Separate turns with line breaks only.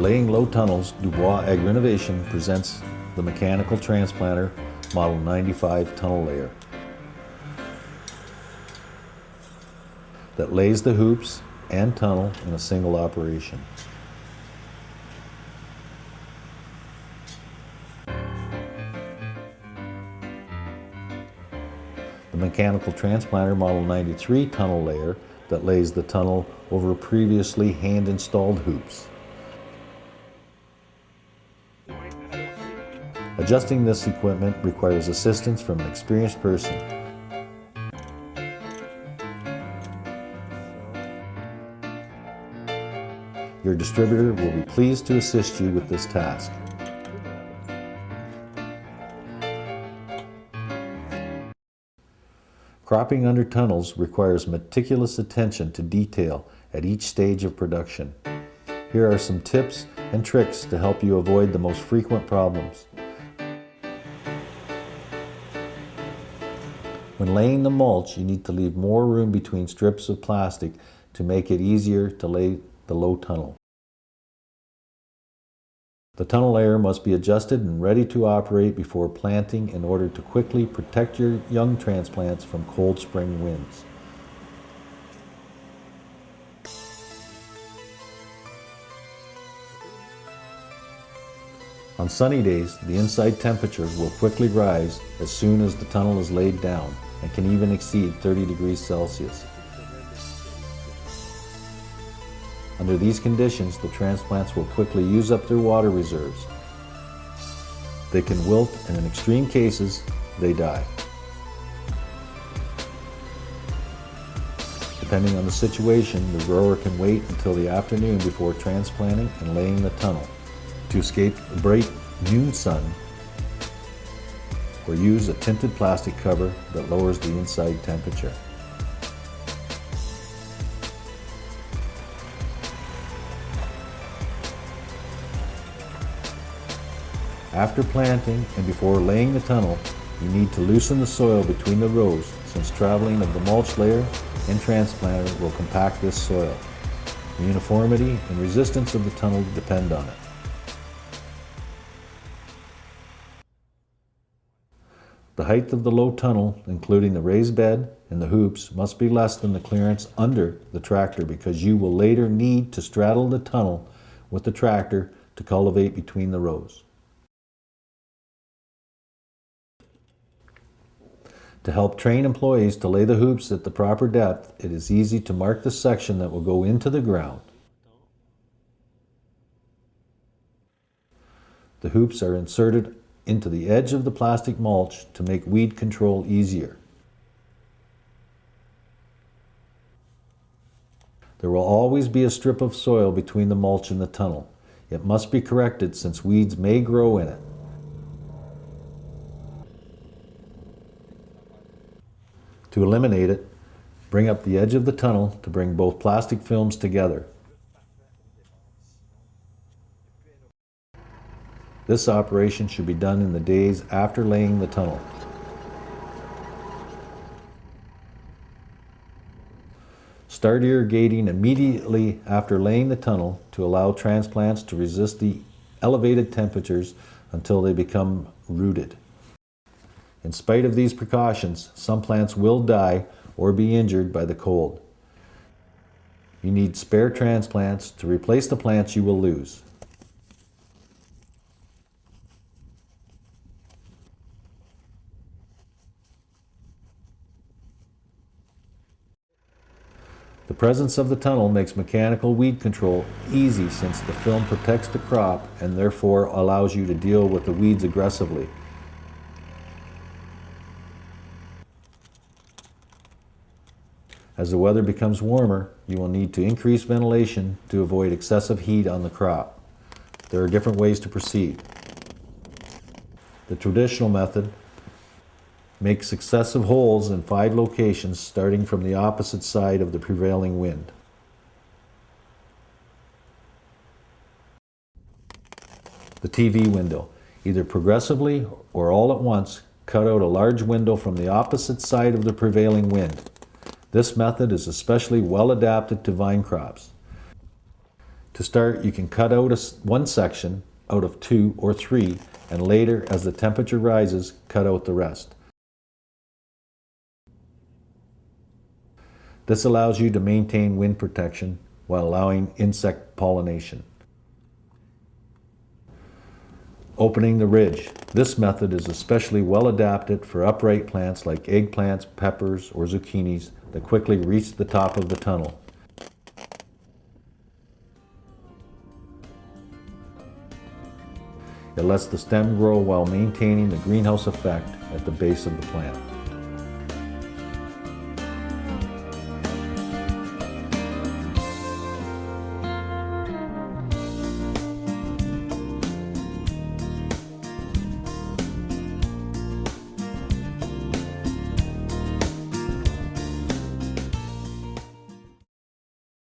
laying low tunnels, Dubois Agrinovation presents the mechanical transplanter Model 95 tunnel layer that lays the hoops and tunnel in a single operation. The mechanical transplanter Model 93 tunnel layer that lays the tunnel over previously hand-installed hoops. Adjusting this equipment requires assistance from an experienced person. Your distributor will be pleased to assist you with this task. Cropping under tunnels requires meticulous attention to detail at each stage of production. Here are some tips and tricks to help you avoid the most frequent problems. When laying the mulch, you need to leave more room between strips of plastic to make it easier to lay the low tunnel. The tunnel layer must be adjusted and ready to operate before planting in order to quickly protect your young transplants from cold spring winds. On sunny days, the inside temperature will quickly rise as soon as the tunnel is laid down and can even exceed 30 degrees Celsius. Under these conditions, the transplants will quickly use up their water reserves. They can wilt, and in extreme cases, they die. Depending on the situation, the grower can wait until the afternoon before transplanting and laying the tunnel to escape the bright noon sun, or use a tinted plastic cover that lowers the inside temperature. After planting and before laying the tunnel, you need to loosen the soil between the rows, since traveling of the mulch layer and transplanter will compact this soil. The uniformity and resistance of the tunnel depend on it. The height of the low tunnel, including the raised bed and the hoops, must be less than the clearance under the tractor, because you will later need to straddle the tunnel with the tractor to cultivate between the rows. To help train employees to lay the hoops at the proper depth, it is easy to mark the section that will go into the ground. The hoops are inserted into the edge of the plastic mulch to make weed control easier. There will always be a strip of soil between the mulch and the tunnel. It must be corrected since weeds may grow in it. To eliminate it, bring up the edge of the tunnel to bring both plastic films together. This operation should be done in the days after laying the tunnel. Start irrigating immediately after laying the tunnel to allow transplants to resist the elevated temperatures until they become rooted. In spite of these precautions, some plants will die or be injured by the cold. You need spare transplants to replace the plants you will lose. The presence of the tunnel makes mechanical weed control easy, since the film protects the crop and therefore allows you to deal with the weeds aggressively. As the weather becomes warmer, you will need to increase ventilation to avoid excessive heat on the crop. There are different ways to proceed. The traditional method makes successive holes in 5 locations, starting from the opposite side of the prevailing wind. The TV window. Either progressively or all at once, cut out a large window from the opposite side of the prevailing wind. This method is especially well adapted to vine crops. To start, you can cut out one section out of 2 or 3, and later, as the temperature rises, cut out the rest. This allows you to maintain wind protection while allowing insect pollination. Opening the ridge. This method is especially well adapted for upright plants like eggplants, peppers, or zucchinis that quickly reach the top of the tunnel. It lets the stem grow while maintaining the greenhouse effect at the base of the plant.